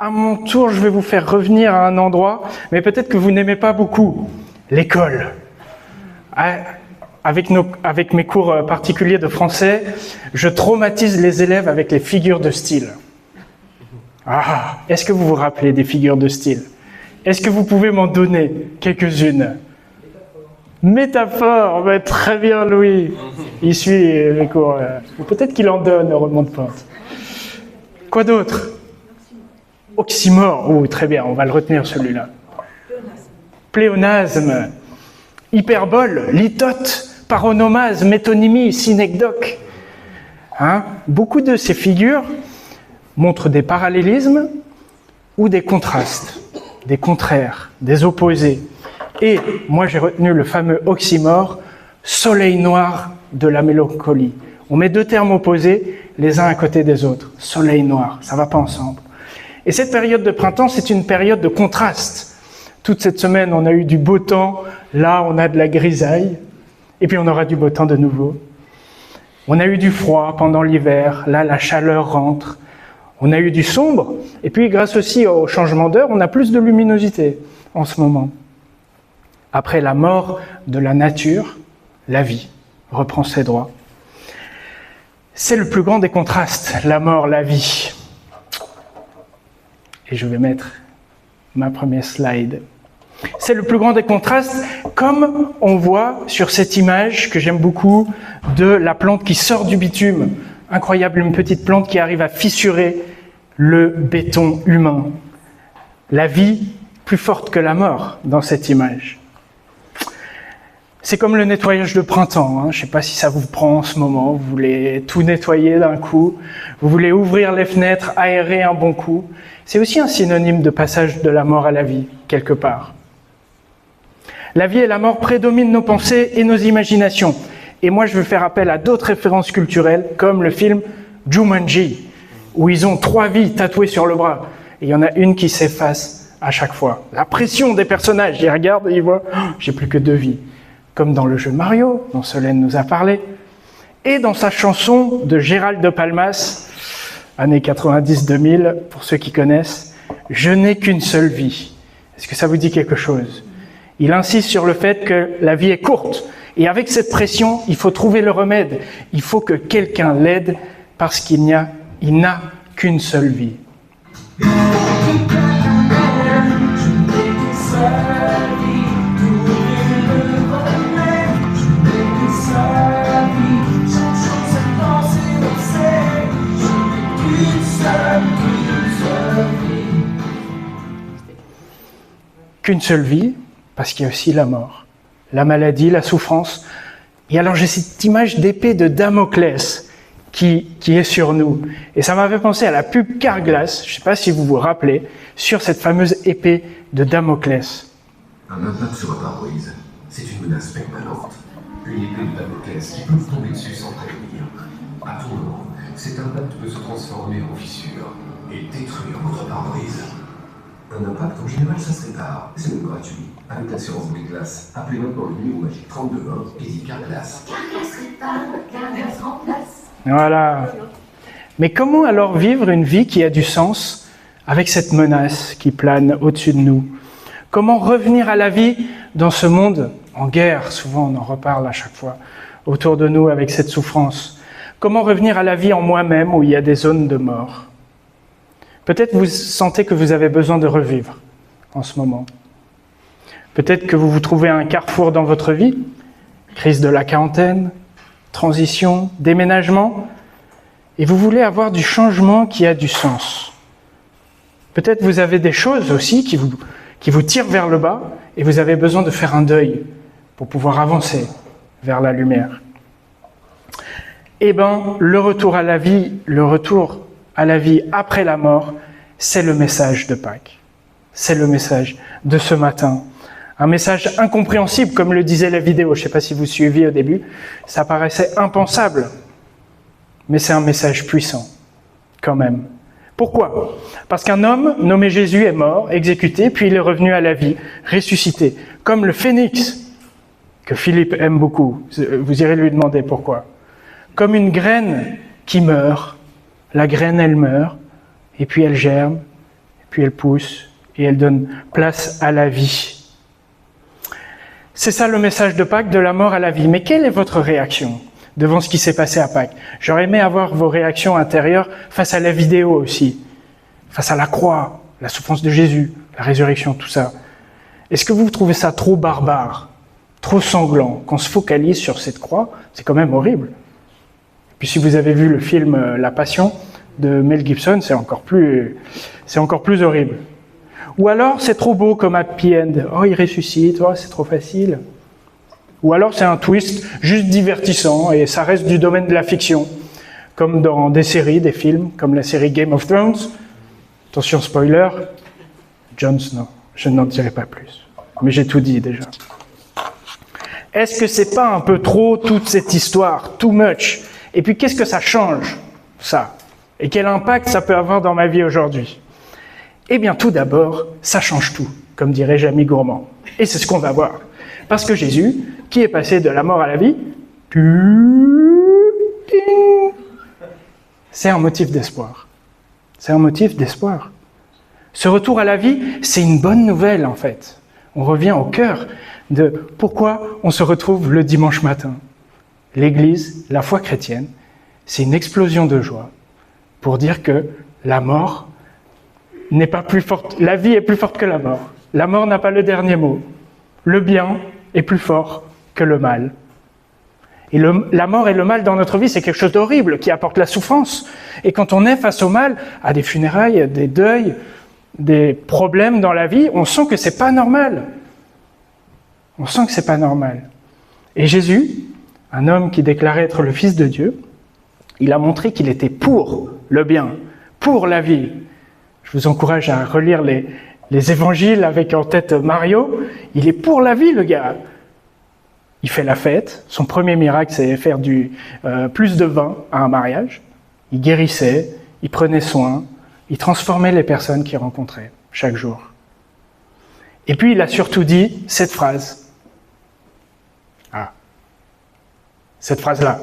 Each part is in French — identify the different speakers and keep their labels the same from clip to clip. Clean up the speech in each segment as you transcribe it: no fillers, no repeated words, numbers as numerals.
Speaker 1: à mon tour, je vais vous faire revenir à un endroit, mais peut-être que vous n'aimez pas beaucoup, l'école. Avec mes cours particuliers de français, je traumatise les élèves avec les figures de style. Ah, est-ce que vous vous rappelez des figures de style? Est-ce que vous pouvez m'en donner quelques-unes? Métaphore, ben, très bien Louis. Il suit les cours. Peut-être qu'il en donne au remonte pente. Quoi d'autre? Oxymore. Oh, très bien, on va le retenir celui-là. Pléonasme. Hyperbole, litote, paronomase, métonymie, synecdoque. Beaucoup de ces figures montrent des parallélismes ou des contrastes, des contraires, des opposés. Et moi j'ai retenu le fameux oxymore, soleil noir de la mélancolie. On met deux termes opposés les uns à côté des autres. Soleil noir, ça ne va pas ensemble. Et cette période de printemps, c'est une période de contraste. Toute cette semaine, on a eu du beau temps, là on a de la grisaille, et puis on aura du beau temps de nouveau. On a eu du froid pendant l'hiver, là la chaleur rentre. On a eu du sombre, et puis grâce aussi au changement d'heure, on a plus de luminosité en ce moment. Après la mort de la nature, la vie reprend ses droits. C'est le plus grand des contrastes, la mort, la vie. Et je vais mettre ma première slide. C'est le plus grand des contrastes, comme on voit sur cette image que j'aime beaucoup de la plante qui sort du bitume. Incroyable, une petite plante qui arrive à fissurer le béton humain. La vie plus forte que la mort dans cette image. C'est comme le nettoyage de printemps. Je ne sais pas si ça vous prend en ce moment. Vous voulez tout nettoyer d'un coup. Vous voulez ouvrir les fenêtres, aérer un bon coup. C'est aussi un synonyme de passage de la mort à la vie, quelque part. La vie et la mort prédominent nos pensées et nos imaginations. Et moi, je veux faire appel à d'autres références culturelles, comme le film Jumanji, où ils ont 3 vies tatouées sur le bras. Et il y en a une qui s'efface à chaque fois. La pression des personnages, ils regardent et ils voient « j'ai plus que 2 vies ». Comme dans le jeu Mario, dont Solène nous a parlé, et dans sa chanson de Gérald de Palmas, années 90-2000, pour ceux qui connaissent, « Je n'ai qu'une seule vie ». Est-ce que ça vous dit quelque chose? Il insiste sur le fait que la vie est courte, et avec cette pression, il faut trouver le remède. Il faut que quelqu'un l'aide, parce qu'il n'a qu'une seule vie. Qu'une seule vie, parce qu'il y a aussi la mort, la maladie, la souffrance. Et alors j'ai cette image d'épée de Damoclès qui est sur nous. Et ça m'avait pensé à la pub Carglass, je ne sais pas si vous vous rappelez, sur cette fameuse épée de Damoclès.
Speaker 2: Un impact sur un pare-brise, c'est une menace permanente. Une épée de Damoclès qui peut vous tomber dessus sans prévenir. À tout moment, cet impact peut se transformer en fissure et détruire votre pare-brise. Un impact, en général, ça se répare. C'est même gratuit. Avec l'assurance Brise-Glace, appelez maintenant le numéro magique 3220 et dites Carglass.
Speaker 3: Carglass répare, Carglass remplace.
Speaker 1: Voilà. Mais comment alors vivre une vie qui a du sens avec cette menace qui plane au-dessus de nous? Comment revenir à la vie dans ce monde en guerre? Souvent, on en reparle à chaque fois autour de nous avec cette souffrance. Comment revenir à la vie en moi-même où il y a des zones de mort? Peut-être vous sentez que vous avez besoin de revivre en ce moment. Peut-être que vous vous trouvez à un carrefour dans votre vie, crise de la quarantaine, transition, déménagement, et vous voulez avoir du changement qui a du sens. Peut-être vous avez des choses aussi qui vous tirent vers le bas, et vous avez besoin de faire un deuil pour pouvoir avancer vers la lumière. Eh bien, le retour à la vie après la mort, c'est le message de Pâques. C'est le message de ce matin. Un message incompréhensible, comme le disait la vidéo. Je ne sais pas si vous suiviez au début. Ça paraissait impensable. Mais c'est un message puissant, quand même. Pourquoi? Parce qu'un homme nommé Jésus est mort, exécuté, puis il est revenu à la vie, ressuscité. Comme le phénix, que Philippe aime beaucoup. Vous irez lui demander pourquoi. Comme une graine qui meurt. La graine, elle meurt, et puis elle germe, puis elle pousse et elle donne place à la vie. C'est ça le message de Pâques, de la mort à la vie. Mais quelle est votre réaction devant ce qui s'est passé à Pâques? J'aurais aimé avoir vos réactions intérieures face à la vidéo aussi, face à la croix, la souffrance de Jésus, la résurrection, tout ça. Est-ce que vous trouvez ça trop barbare, trop sanglant, qu'on se focalise sur cette croix? C'est quand même horrible. Et puis si vous avez vu le film La Passion de Mel Gibson, c'est encore plus horrible. Ou alors c'est trop beau comme happy end. Oh, il ressuscite, oh, c'est trop facile. Ou alors c'est un twist juste divertissant et ça reste du domaine de la fiction, comme dans des séries, des films, comme la série Game of Thrones. Attention spoiler, Jon Snow. Je n'en dirai pas plus, mais j'ai tout dit déjà. Est-ce que c'est pas un peu trop toute cette histoire, too much? Et puis qu'est-ce que ça change, ça? Et quel impact ça peut avoir dans ma vie aujourd'hui? Eh bien tout d'abord, ça change tout, comme dirait Jamie Gourmand. Et c'est ce qu'on va voir. Parce que Jésus, qui est passé de la mort à la vie, c'est un motif d'espoir. C'est un motif d'espoir. Ce retour à la vie, c'est une bonne nouvelle en fait. On revient au cœur de pourquoi on se retrouve le dimanche matin. L'Église, la foi chrétienne, c'est une explosion de joie pour dire que la mort n'est pas plus forte, la vie est plus forte que la mort. La mort n'a pas le dernier mot. Le bien est plus fort que le mal. Et la mort et le mal dans notre vie, c'est quelque chose d'horrible qui apporte la souffrance. Et quand on est face au mal, à des funérailles, des deuils, des problèmes dans la vie, on sent que c'est pas normal. On sent que c'est pas normal. Et Jésus, un homme qui déclarait être le Fils de Dieu, il a montré qu'il était pour le bien, pour la vie. Je vous encourage à relire les évangiles avec en tête Mario. Il est pour la vie, le gars. Il fait la fête. Son premier miracle, c'est faire plus de vin à un mariage. Il guérissait, il prenait soin, il transformait les personnes qu'il rencontrait chaque jour. Et puis, il a surtout dit cette phrase. Ah, cette phrase-là.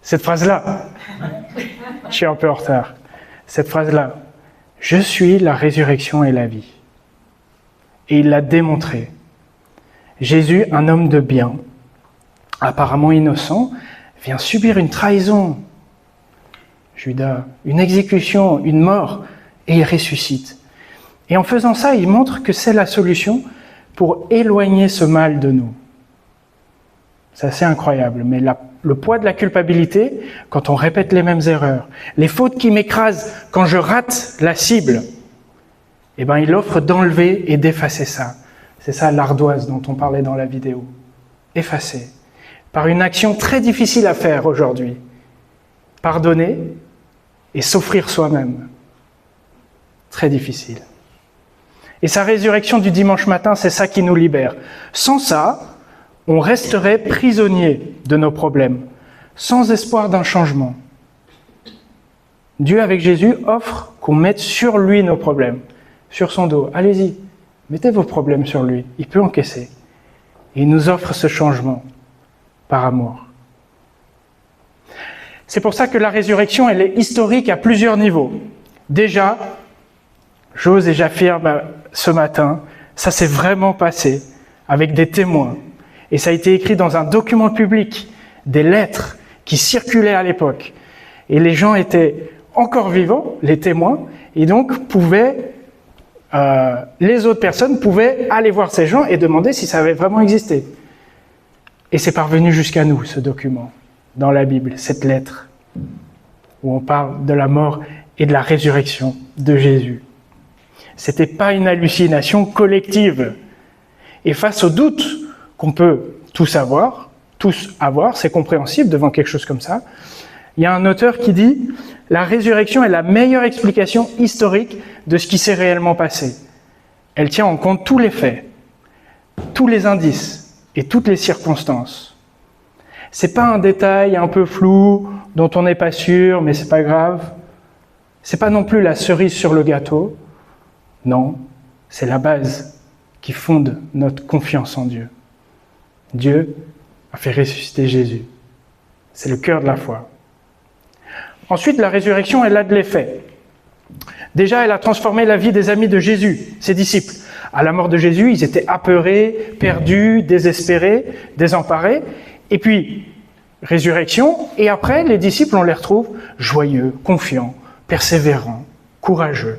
Speaker 1: Cette phrase-là. Je suis un peu en retard. Cette phrase-là. Je suis la résurrection et la vie. Et il l'a démontré. Jésus, un homme de bien, apparemment innocent, vient subir une trahison. Judas, une exécution, une mort, et il ressuscite. Et en faisant ça, il montre que c'est la solution pour éloigner ce mal de nous. C'est assez incroyable, mais le poids de la culpabilité, quand on répète les mêmes erreurs, les fautes qui m'écrasent quand je rate la cible, eh ben, il offre d'enlever et d'effacer ça. C'est ça l'ardoise dont on parlait dans la vidéo. Effacer. Par une action très difficile à faire aujourd'hui. Pardonner et s'offrir soi-même. Très difficile. Et sa résurrection du dimanche matin, c'est ça qui nous libère. Sans ça, on resterait prisonnier de nos problèmes, sans espoir d'un changement. Dieu, avec Jésus, offre qu'on mette sur lui nos problèmes, sur son dos. Allez-y, mettez vos problèmes sur lui, il peut encaisser. Et il nous offre ce changement par amour. C'est pour ça que la résurrection, elle est historique à plusieurs niveaux. Déjà, j'ose et j'affirme ce matin, ça s'est vraiment passé avec des témoins. Et ça a été écrit dans un document public, des lettres qui circulaient à l'époque. Et les gens étaient encore vivants, les témoins, et donc les autres personnes pouvaient aller voir ces gens et demander si ça avait vraiment existé. Et c'est parvenu jusqu'à nous, ce document, dans la Bible, cette lettre, où on parle de la mort et de la résurrection de Jésus. C'était pas une hallucination collective. Et face au doute qu'on peut tous avoir, c'est compréhensible devant quelque chose comme ça, il y a un auteur qui dit « La résurrection est la meilleure explication historique de ce qui s'est réellement passé. Elle tient en compte tous les faits, tous les indices et toutes les circonstances. C'est pas un détail un peu flou dont on n'est pas sûr, mais c'est pas grave. C'est pas non plus la cerise sur le gâteau. Non, c'est la base qui fonde notre confiance en Dieu. Dieu a fait ressusciter Jésus. C'est le cœur de la foi. Ensuite, la résurrection, elle a de l'effet. Déjà, elle a transformé la vie des amis de Jésus, ses disciples. À la mort de Jésus, ils étaient apeurés, perdus, désespérés, désemparés. Et puis, résurrection, et après, les disciples, on les retrouve joyeux, confiants, persévérants, courageux.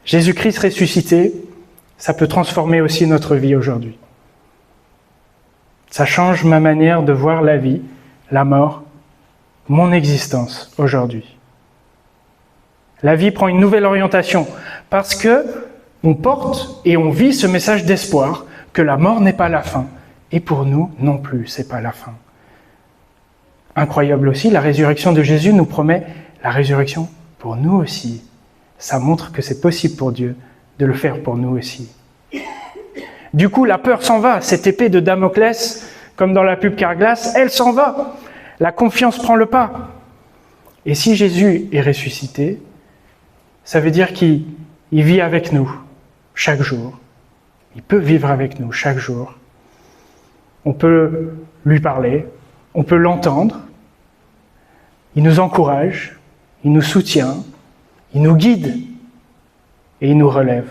Speaker 1: Jésus-Christ ressuscité, ça peut transformer aussi notre vie aujourd'hui. Ça change ma manière de voir la vie, la mort, mon existence aujourd'hui. La vie prend une nouvelle orientation parce que on porte et on vit ce message d'espoir que la mort n'est pas la fin. Et pour nous non plus, c'est pas la fin. Incroyable aussi, la résurrection de Jésus nous promet la résurrection pour nous aussi. Ça montre que c'est possible pour Dieu de le faire pour nous aussi. Du coup, la peur s'en va. Cette épée de Damoclès, comme dans la pub Carglass, elle s'en va. La confiance prend le pas. Et si Jésus est ressuscité, ça veut dire qu'il vit avec nous chaque jour. Il peut vivre avec nous chaque jour. On peut lui parler, on peut l'entendre. Il nous encourage, il nous soutient, il nous guide et il nous relève.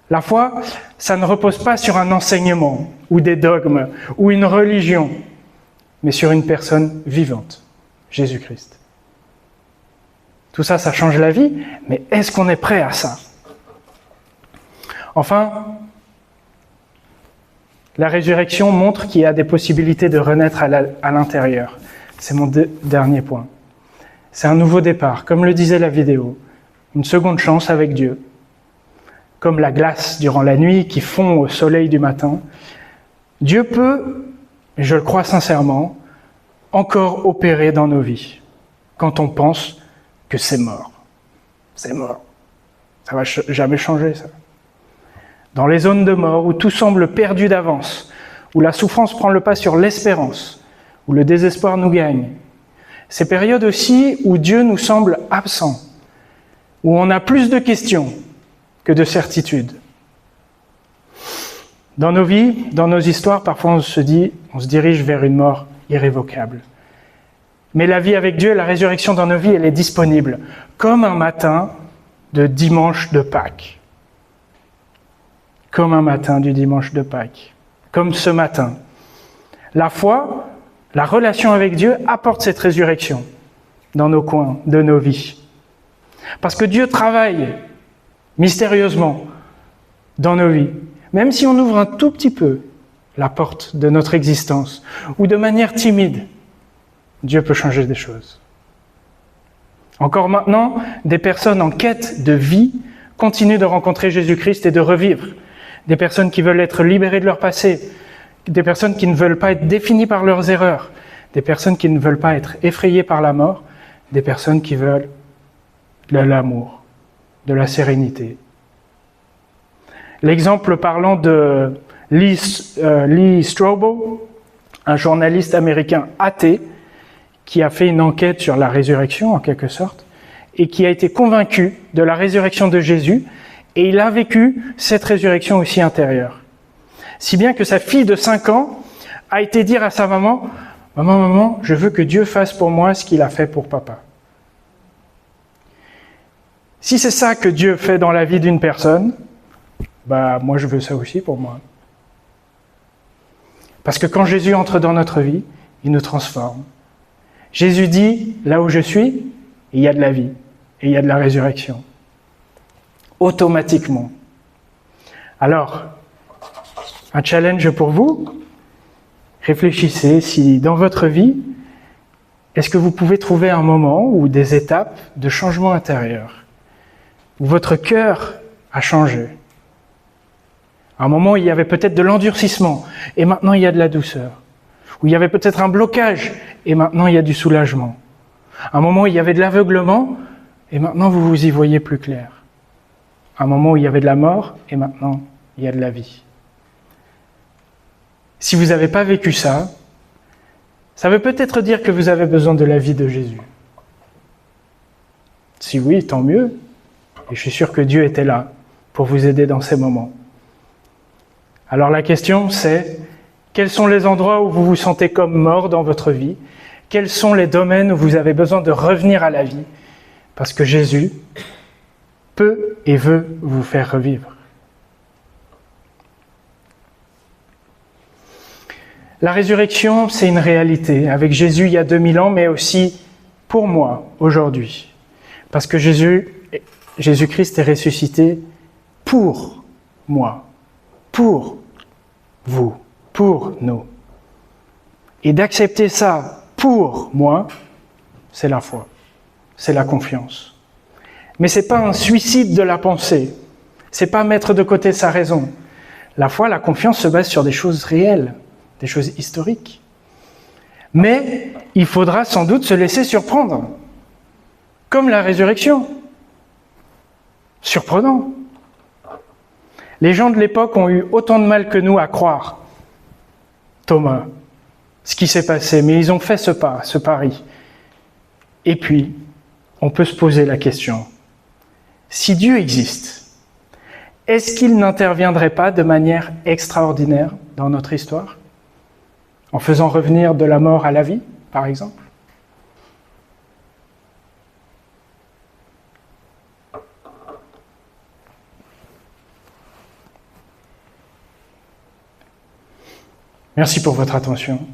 Speaker 1: La foi, ça ne repose pas sur un enseignement ou des dogmes ou une religion, mais sur une personne vivante, Jésus-Christ. Tout ça, ça change la vie, mais est-ce qu'on est prêt à ça? Enfin, la résurrection montre qu'il y a des possibilités de renaître à l'intérieur. C'est mon dernier point. C'est un nouveau départ, comme le disait la vidéo, une seconde chance avec Dieu. Comme la glace durant la nuit qui fond au soleil du matin, Dieu peut, et je le crois sincèrement, encore opérer dans nos vies quand on pense que c'est mort. C'est mort. Ça va jamais changer, ça. Dans les zones de mort où tout semble perdu d'avance, où la souffrance prend le pas sur l'espérance, où le désespoir nous gagne. Ces périodes aussi où Dieu nous semble absent, où on a plus de questions que de certitudes. Dans nos vies, dans nos histoires, parfois on se dirige vers une mort irrévocable. Mais la vie avec Dieu, la résurrection dans nos vies, elle est disponible, comme un matin de dimanche de Pâques. Comme un matin du dimanche de Pâques. Comme ce matin. La foi, la relation avec Dieu apporte cette résurrection dans nos coins de nos vies. Parce que Dieu travaille mystérieusement dans nos vies. Même si on ouvre un tout petit peu la porte de notre existence, ou de manière timide, Dieu peut changer des choses. Encore maintenant, des personnes en quête de vie continuent de rencontrer Jésus-Christ et de revivre. Des personnes qui veulent être libérées de leur passé, des personnes qui ne veulent pas être définies par leurs erreurs, des personnes qui ne veulent pas être effrayées par la mort, des personnes qui veulent de l'amour, de la sérénité. L'exemple parlant de Lee Strobel, un journaliste américain athée, qui a fait une enquête sur la résurrection, en quelque sorte, et qui a été convaincu de la résurrection de Jésus, et il a vécu cette résurrection aussi intérieure. Si bien que sa fille de 5 ans a été dire à sa maman, « Maman, je veux que Dieu fasse pour moi ce qu'il a fait pour papa. » Si c'est ça que Dieu fait dans la vie d'une personne, moi je veux ça aussi pour moi. Parce que quand Jésus entre dans notre vie, il nous transforme. Jésus dit, là où je suis, il y a de la vie et il y a de la résurrection. Automatiquement. Alors, un challenge pour vous, réfléchissez si dans votre vie, est-ce que vous pouvez trouver un moment ou des étapes de changement intérieur, où votre cœur a changé. Un moment où il y avait peut-être de l'endurcissement, et maintenant il y a de la douceur. Où il y avait peut-être un blocage, et maintenant il y a du soulagement. Un moment où il y avait de l'aveuglement, et maintenant vous vous y voyez plus clair. Un moment où il y avait de la mort, et maintenant il y a de la vie. Si vous n'avez pas vécu ça, ça veut peut-être dire que vous avez besoin de la vie de Jésus. Si oui, tant mieux. Et je suis sûr que Dieu était là pour vous aider dans ces moments. Alors la question c'est, Quels sont les endroits où vous vous sentez comme mort dans votre vie? Quels sont les domaines où vous avez besoin de revenir à la vie? Parce que Jésus peut et veut vous faire revivre. La résurrection, c'est une réalité. Avec Jésus il y a 2000 ans, mais aussi pour moi, aujourd'hui. Parce que Jésus-Christ est ressuscité pour moi, pour vous, pour nous. Et d'accepter ça pour moi, c'est la foi, c'est la confiance. Mais c'est pas un suicide de la pensée, c'est pas mettre de côté sa raison. La foi, la confiance se base sur des choses réelles, des choses historiques. Mais il faudra sans doute se laisser surprendre, comme la résurrection. Surprenant. Les gens de l'époque ont eu autant de mal que nous à croire, Thomas, ce qui s'est passé, mais ils ont fait ce pari. Et puis, on peut se poser la question, si Dieu existe, est-ce qu'il n'interviendrait pas de manière extraordinaire dans notre histoire, en faisant revenir de la mort à la vie, par exemple? Merci pour votre attention.